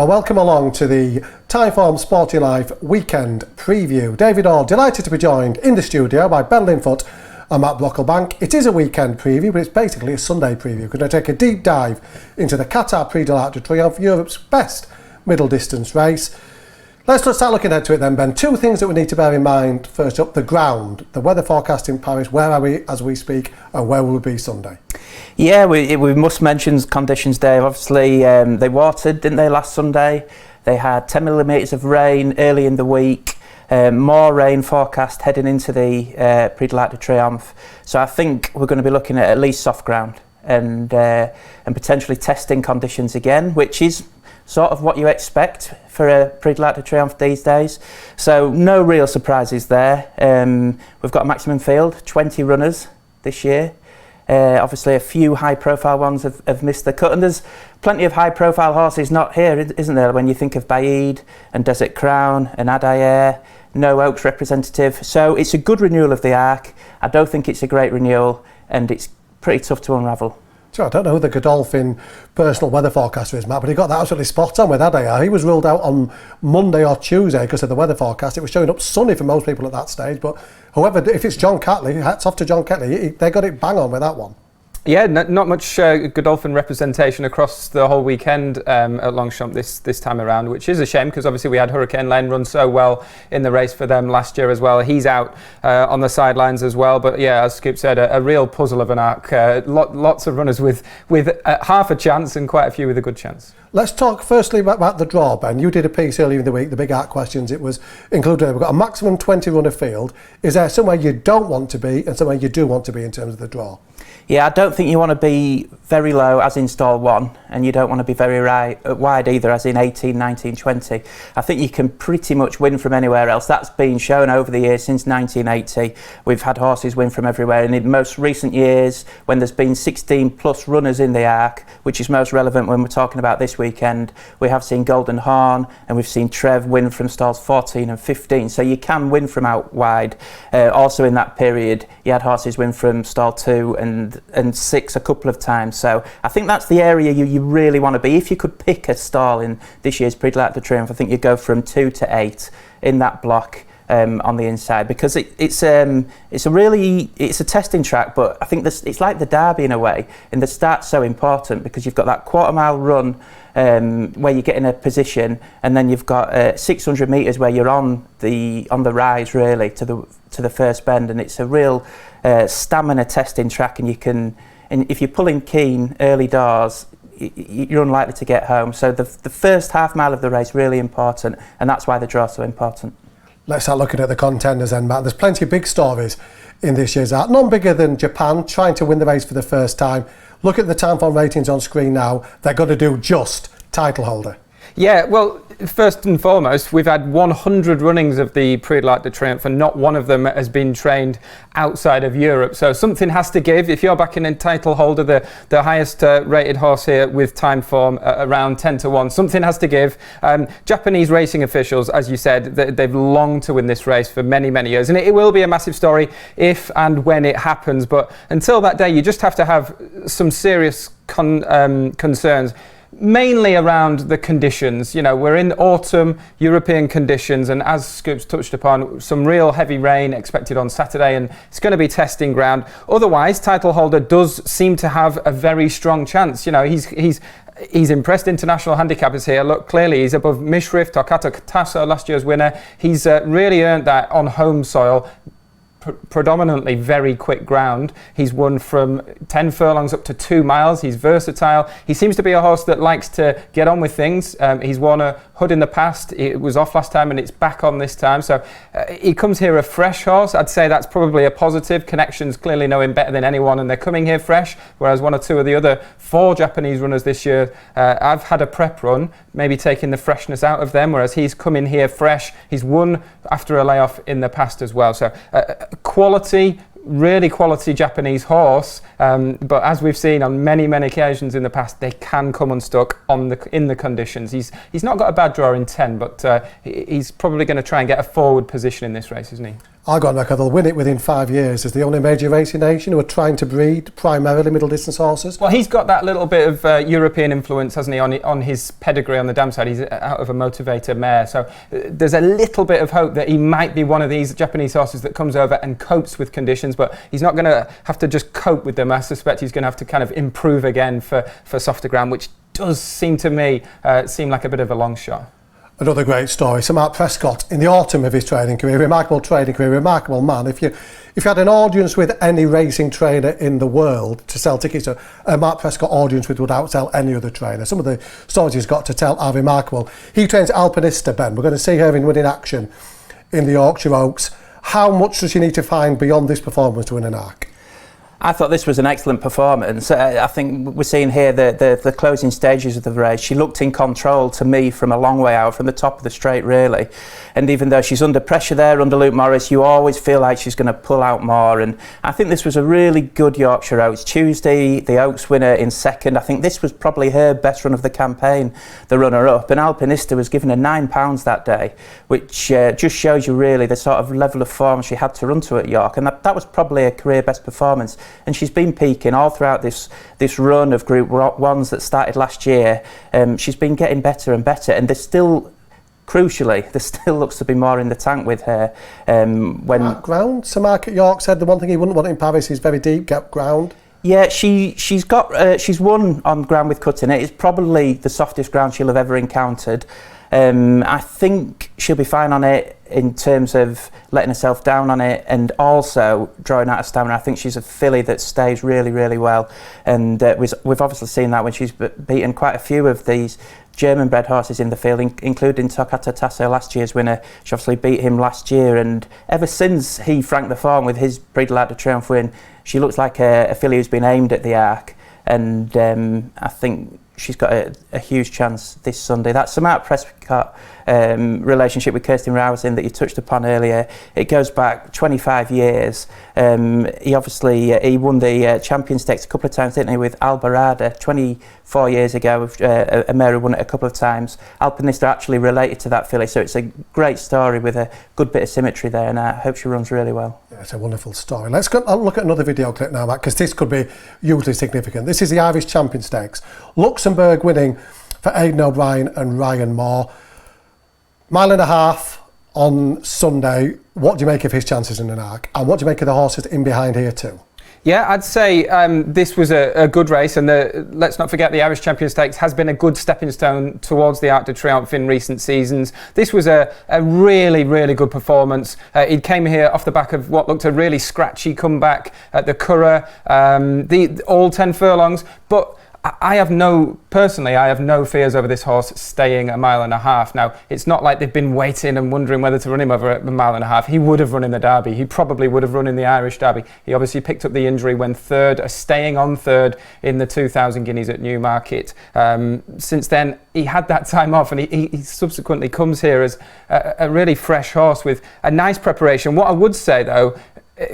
Well, welcome along to the Triomphe Sporty Life Weekend Preview. David Ord, delighted to be joined in the studio by Ben Linfoot and Matt Brockblebank. It is a weekend preview, but it's basically a Sunday preview. We're going to take a deep dive into the Qatar Prix de Triomphe, Europe's best middle distance race. Let's start looking ahead to it then, Ben. Two things that we need to bear in mind. First up, the ground, the weather forecast in Paris. Where are we as we speak, and where will we be Sunday? Yeah, we must mention conditions, Dave. Obviously, they watered, didn't they, last Sunday? They had 10 millimetres of rain early in the week. More rain forecast heading into the Prix de Triomphe. So I think we're going to be looking at least soft ground and potentially testing conditions again, which is sort of what you expect for a Prix de Triomphe these days. So no real surprises there. We've got a maximum field, 20 runners this year. Obviously a few high profile ones have missed the cut, and there's plenty of high profile horses not here, isn't there, when you think of Baid and Desert Crown and Adair, no Oaks representative. So it's a good renewal of the Arc. I don't think it's a great renewal, and it's pretty tough to unravel. So I don't know who the Godolphin personal weather forecaster is, Matt, but he got that absolutely spot on with Adair. He was ruled out on Monday or Tuesday because of the weather forecast. It was showing up sunny for most people at that stage, but however, if it's John Catley, hats off to John Catley, they got it bang on with that one. Yeah, not much Godolphin representation across the whole weekend at Longchamp this time around, which is a shame because obviously we had Hurricane Lane run so well in the race for them last year as well. He's out on the sidelines as well, but yeah, as Scoop said, a real puzzle of an Arc. Lots of runners with half a chance and quite a few with a good chance. Let's talk firstly about the draw, Ben. You did a piece earlier in the week, the big Arc questions. It was included. We've got a maximum 20 runner field. Is there somewhere you don't want to be and somewhere you do want to be in terms of the draw? Yeah, I don't think you want to be very low, as in stall 1, and you don't want to be very wide either, as in 18, 19, 20. I think you can pretty much win from anywhere else. That's been shown over the years since 1980. We've had horses win from everywhere, and in most recent years, when there's been 16 plus runners in the Arc, which is most relevant when we're talking about this weekend, we have seen Golden Horn and we've seen Trev win from stalls 14 and 15. So you can win from out wide. Also in that period, you had horses win from stall 2 and 6 a couple of times. So I think that's the area you really want to be. If you could pick a stall in this year's Prix de Triomphe, I think you'd go from 2 to 8 in that block on the inside, because it's a testing track, but I think it's like the Derby in a way, and the start's so important because you've got that quarter mile run where you get in a position, and then you've got 600 metres where you're on the rise really to the first bend, and it's a real stamina testing track, and if you're pulling keen early doors, you're unlikely to get home. So the first half mile of the race really important, and that's why the draw's so important. Let's start looking at the contenders then, Matt. There's plenty of big stories in this year's Arc. None bigger than Japan, trying to win the race for the first time. Look at the time form ratings on screen now. They're going to do just title holder. Yeah, well, first and foremost, we've had 100 runnings of the Prix de Triomphe, and not one of them has been trained outside of Europe. So something has to give. If you're backing a title holder, the highest rated horse here with time form around 10 to 1, something has to give. Japanese racing officials, as you said, they've longed to win this race for many, many years. And it will be a massive story if and when it happens. But until that day, you just have to have some serious concerns. Mainly around the conditions. You know, we're in autumn European conditions, and as Scoops touched upon, some real heavy rain expected on Saturday, and it's going to be testing ground. Otherwise, title holder does seem to have a very strong chance. You know, he's impressed international handicappers here. Look, clearly he's above Mishriff, Torquato Tasso, last year's winner. He's really earned that on home soil. Predominantly very quick ground. He's won from 10 furlongs up to 2 miles. He's versatile. He seems to be a horse that likes to get on with things. He's won a Hood in the past. It was off last time and it's back on this time. So he comes here a fresh horse. I'd say that's probably a positive. Connections clearly know him better than anyone, and they're coming here fresh, whereas one or two of the other 4 Japanese runners this year I've had a prep run, maybe taking the freshness out of them, whereas he's coming here fresh. He's won after a layoff in the past as well. So quality, really quality Japanese horse, but as we've seen on many occasions in the past, they can come unstuck in the conditions. He's not got a bad draw in 10, but he's probably going to try and get a forward position in this race, isn't he? I got on record they'll win it within 5 years as the only major racing nation who are trying to breed primarily middle distance horses. Well, he's got that little bit of European influence, hasn't he, on his pedigree on the dam side. He's out of a motivator mare, so there's a little bit of hope that he might be one of these Japanese horses that comes over and copes with conditions, but he's not going to have to just cope with them. I suspect he's going to have to kind of improve again for softer ground, which does seem to me seem like a bit of a long shot. Another great story, Sir Mark Prescott, in the autumn of his training career, remarkable training career, remarkable man. If you had an audience with any racing trainer in the world to sell tickets to, a Mark Prescott audience would outsell any other trainer. Some of the stories he's got to tell are remarkable. He trains Alpinista, Ben. We're going to see her in winning action in the Yorkshire Oaks. How much does she need to find beyond this performance to win an Arc? I thought this was an excellent performance. I think we're seeing here the closing stages of the race. She looked in control to me from a long way out, from the top of the straight really. And even though she's under pressure there under Luke Morris, you always feel like she's going to pull out more. And I think this was a really good Yorkshire Oaks. Tuesday, the Oaks winner in second. I think this was probably her best run of the campaign, the runner-up. And Alpinista was given her £9 that day, which just shows you really the sort of level of form she had to run to at York. And that was probably a career best performance. And she's been peaking all throughout this run of Group 1s that started last year. She's been getting better and better, and there's still, crucially, there still looks to be more in the tank with her. Ground? Sir Mark at York said the one thing he wouldn't want in Paris is very deep ground. Yeah, she's won on ground with cutting it. It's probably the softest ground she'll have ever encountered. I think she'll be fine on it in terms of letting herself down on it and also drawing out of stamina. I think she's a filly that stays really, really well. And we've obviously seen that when she's beaten quite a few of these German-bred horses in the field, including Toccata Tasso, last year's winner. She obviously beat him last year, and ever since he franked the form with his Prix de l'Arc de Triomphe win, she looks like a filly who's been aimed at the Arc. And I think she's got a huge chance this Sunday. That Sir Mark Prescott relationship with Kirsten Rowson that you touched upon earlier, it goes back 25 years. He obviously he won the Champion Stakes a couple of times, didn't he, with Albarada 24 years ago. A mare who won it a couple of times. Alpinista actually related to that filly, so it's a great story with a good bit of symmetry there, and I hope she runs really well. Yeah, it's a wonderful story. Let's look at another video clip now, Matt, because this could be hugely significant. This is the Irish Champion Stakes. Luxembourg winning for Aidan O'Brien and Ryan Moore. 1.5 miles on Sunday. What do you make of his chances in an Arc? And what do you make of the horses in behind here too? Yeah, I'd say this was a good race, and let's not forget the Irish Champion Stakes has been a good stepping stone towards the Arc de Triomphe in recent seasons. This was a really, really good performance. It came here off the back of what looked a really scratchy comeback at the Curragh, all 10 furlongs, but I have no fears over this horse staying 1.5 miles. Now, it's not like they've been waiting and wondering whether to run him over 1.5 miles. He would have run in the Derby. He probably would have run in the Irish Derby. He obviously picked up the injury when staying on third in the 2,000 guineas at Newmarket. Since then, he had that time off, and he subsequently comes here as a really fresh horse with a nice preparation. What I would say, though,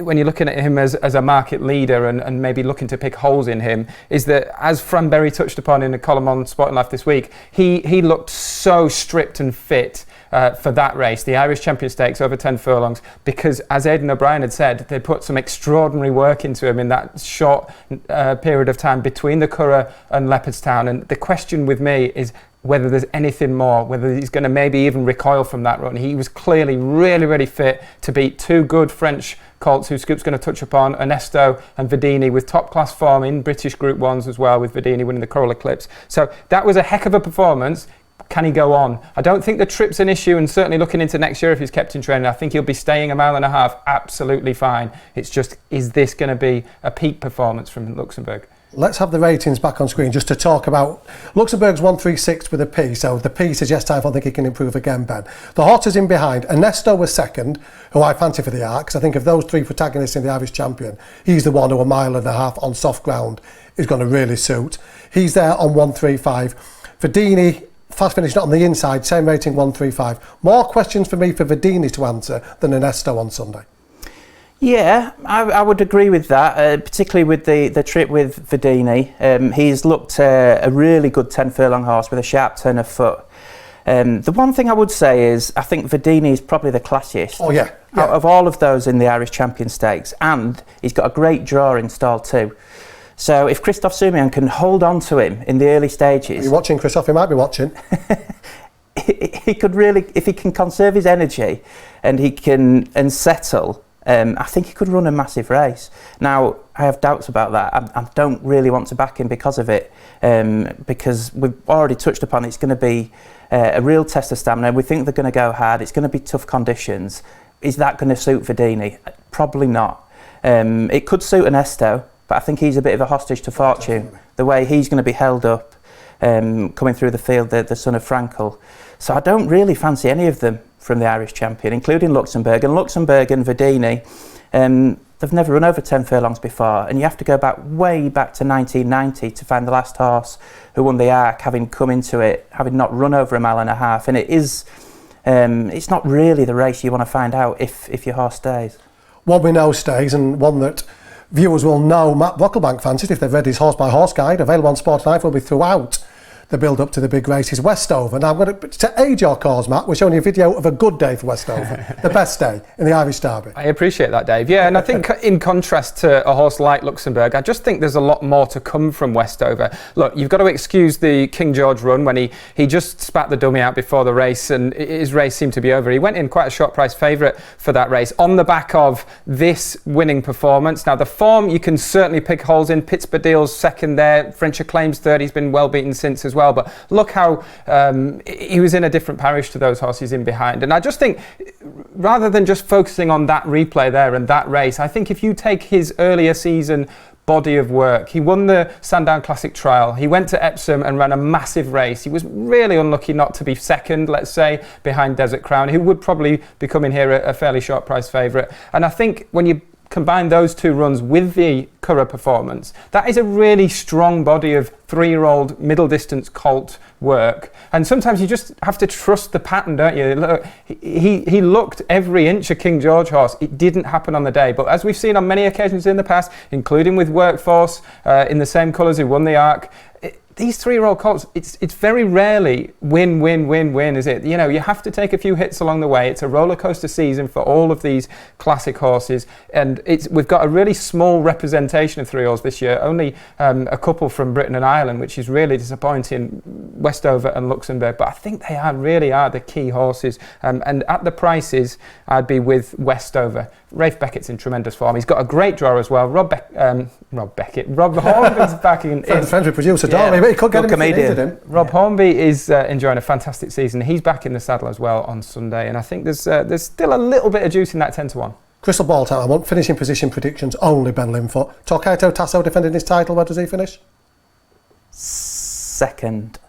when you're looking at him as a market leader and maybe looking to pick holes in him, is that, as Fran Berry touched upon in a column on Sport & Life this week, he looked so stripped and fit for that race, the Irish Champion Stakes over 10 furlongs, because, as Aidan O'Brien had said, they put some extraordinary work into him in that short period of time between the Curragh and Leopardstown. And the question with me is whether there's anything more, whether he's going to maybe even recoil from that run. He was clearly really, really fit to beat two good French colts who Scoop's going to touch upon, Ernesto and Verdini, with top-class form in British Group 1s as well, with Verdini winning the Coral Eclipse. So that was a heck of a performance. Can he go on? I don't think the trip's an issue, and certainly looking into next year if he's kept in training, I think he'll be staying 1.5 miles absolutely fine. It's just, is this going to be a peak performance from Luxembourg? Let's have the ratings back on screen just to talk about Luxembourg's 136 with a P, so the P suggests I think he can improve again, Ben. The horses in behind, Ernesto was second, who I fancy for the Arc, because I think of those three protagonists in the Irish Champion, he's the one who 1.5 miles on soft ground is going to really suit. He's there on 135. Verdini, fast finish not on the inside, same rating 135. More questions for me for Verdini to answer than Ernesto on Sunday. Yeah, I would agree with that, particularly with the trip with Verdini. He's looked a really good 10 furlong horse with a sharp turn of foot. The one thing I would say is I think Verdini is probably the classiest. Oh, yeah. Out of all of those in the Irish Champion Stakes, and he's got a great draw in stall 2. So if Christophe Soumillon can hold on to him in the early stages... Are you watching, Christophe? He might be watching. he could really, if he can conserve his energy and he can settle, I think he could run a massive race. Now, I have doubts about that. I don't really want to back him because of it, because we've already touched upon it's going to be a real test of stamina. We think they're going to go hard. It's going to be tough conditions. Is that going to suit Verdini? Probably not. It could suit an Esto, but I think he's a bit of a hostage to fortune. Definitely. The way he's going to be held up coming through the field, the son of Frankel. So I don't really fancy any of them from the Irish champion, including Luxembourg. And Luxembourg and Verdini, they've never run over 10 furlongs before, and you have to go way back to 1990 to find the last horse who won the Arc, having come into it, having not run over 1.5 miles. And it is, it's not really the race you want to find out if your horse stays. One we know stays, and one that viewers will know Matt Brockblebank fancies if they've read his horse by horse guide, available on Sport Life, will be throughout the build up to the big race, is Westover. Now, I'm going to aid your cause, Matt. We're showing you a video of a good day for Westover, the best day in the Irish Derby. I appreciate that, Dave. Yeah, and I think in contrast to a horse like Luxembourg, I just think there's a lot more to come from Westover. Look, you've got to excuse the King George run when he just spat the dummy out before the race, and his race seemed to be over. He went in quite a short price favourite for that race on the back of this winning performance. Now, the form you can certainly pick holes in. Pittsburgh's second there, French Acclaim's third. He's been well beaten since as well, but look how he was in a different parish to those horses in behind. And I just think, rather than just focusing on that replay there and that race, I think if you take his earlier season body of work, he won the Sandown Classic Trial, he went to Epsom and ran a massive race. He was really unlucky not to be second, let's say, behind Desert Crown, who would probably be coming here a fairly short price favourite. And I think when you combine those two runs with the Curragh performance, that is a really strong body of 3-year-old middle distance colt work. And sometimes you just have to trust the pattern, don't you? Look, he looked every inch a King George horse. It didn't happen on the day, but as we've seen on many occasions in the past, including with Workforce in the same colours who won the Arc, these 3-year-old colts, it's very rarely win, is it? You know, you have to take a few hits along the way. It's a roller coaster season for all of these classic horses, and we've got a really small representation of 3-year-olds this year. Only a couple from Britain and Ireland, which is really disappointing, Westover and Luxembourg. But I think they really are the key horses. And at the prices, I'd be with Westover. Rafe Beckett's in tremendous form. He's got a great draw as well. Rob Hornby's back in. Friendly producer, darling, but he could get him if he needed him. Rob Hornby is enjoying a fantastic season. He's back in the saddle as well on Sunday, and I think there's still a little bit of juice in that 10-1. Crystal ball time. I want finishing position predictions only. Ben Linfoot. Torquato Tasso defending his title. Where does he finish? Second.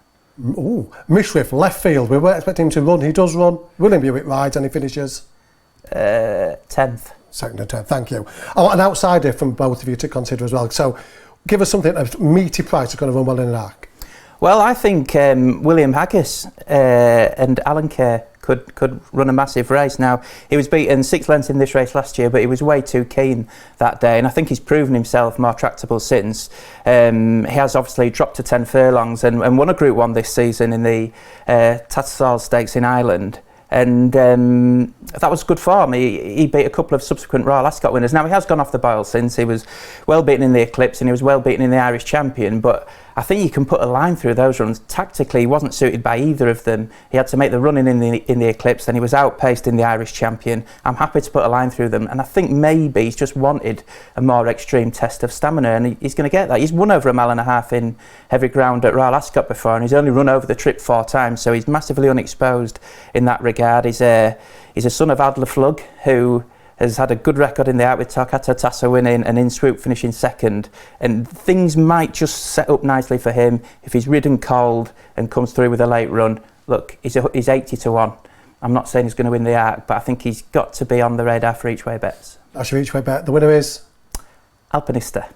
Ooh, Mishriff left field. We were expecting him to run. He does run. William Buick rides and he finishes 10th. Second and 10th. Thank you. I want an outsider from both of you to consider as well. So, give us something a meaty price that's going to run well in an Arc. Well, I think William Haggis and Alan Kerr could run a massive race. Now, he was beaten 6 lengths in this race last year, but he was way too keen that day, and I think he's proven himself more tractable since. He has obviously dropped to 10 furlongs and won a Group 1 this season in the Tattersall Stakes in Ireland. And that was good form. He beat a couple of subsequent Royal Ascot winners. Now, he has gone off the boil since. He was well beaten in the Eclipse and he was well beaten in the Irish Champion, but I think you can put a line through those runs. Tactically, he wasn't suited by either of them. He had to make the running in the Eclipse, then he was outpaced in the Irish Champion. I'm happy to put a line through them, and I think maybe he's just wanted a more extreme test of stamina, and he's going to get that. He's won over 1.5 miles in heavy ground at Royal Ascot before, and he's only run over the trip 4 times, so he's massively unexposed in that regard. He's a son of Adler Flug, who has had a good record in the Arc with Torquato Tasso winning and In Swoop finishing second, and things might just set up nicely for him if he's ridden cold and comes through with a late run. Look, he's 80-1. I'm not saying he's going to win the Arc, but I think he's got to be on the radar for each way bets. That's your each way bet. The winner is? Alpinista.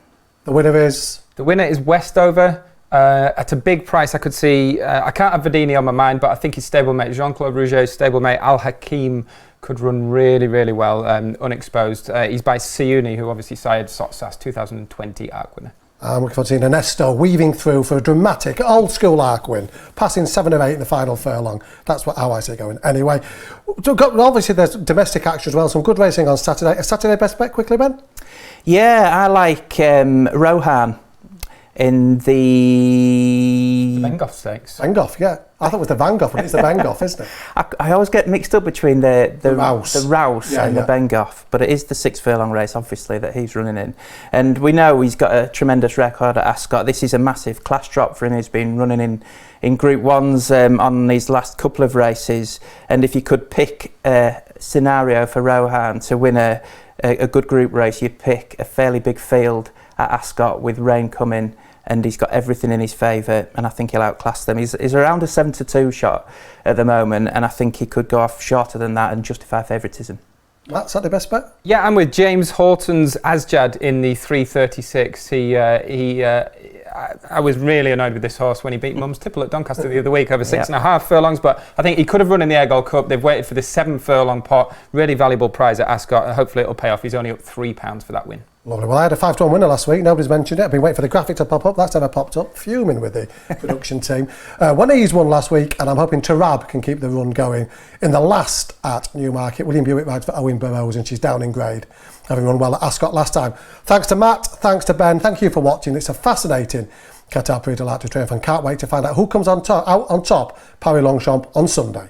The winner is? The winner is Westover. At a big price, I could see, I can't have Verdini on my mind, but I think his stablemate Jean-Claude Rouget's stablemate Al Hakim could run really, really well, unexposed. He's by Siuni, who obviously sired Sotsas 2020 Arc winner. And we've seen Ernesto weaving through for a dramatic old school arc win, passing 7 of 8 in the final furlong. That's how I see it going. Anyway, obviously there's domestic action as well. Some good racing on Saturday. A Saturday best bet quickly, Ben? Yeah, I like Rohan in the Bengoff Stakes. Bengoff, yeah. I thought it was the Van Gogh, but it's the Bengoff, isn't it? I always get mixed up between the Rouse, and the Bengoff, but it is the 6 furlong race, obviously, that he's running in. And we know he's got a tremendous record at Ascot. This is a massive class drop for him. He's been running in Group 1s on these last couple of races. And if you could pick a scenario for Rohan to win a good group race, you'd pick a fairly big field at Ascot with rain coming, and he's got everything in his favour, and I think he'll outclass them. He's around a 7-2 shot at the moment, and I think he could go off shorter than that and justify favouritism. That's the best bet? Yeah, I'm with James Horton's Asjad in the 336. I was really annoyed with this horse when he beat Mum's Tipple at Doncaster the other week over 6.5 furlongs, but I think he could have run in the Air Gold Cup. They've waited for the 7 furlong pot, really valuable prize at Ascot. Hopefully it'll pay off. He's only up £3 for that win. Lovely. Well, I had a 5-1 winner last week. Nobody's mentioned it. I've been waiting for the graphic to pop up. That's never popped up. Fuming with the production team. One E's won last week, and I'm hoping Tarab can keep the run going. In the last at Newmarket, William Buick rides for Owen Burrows, and she's down in grade, having run well at Ascot last time. Thanks to Matt. Thanks to Ben. Thank you for watching. It's a fascinating Qatar Prix to Triomphe, and can't wait to find out who comes out on top, ParisLongchamp on Sunday.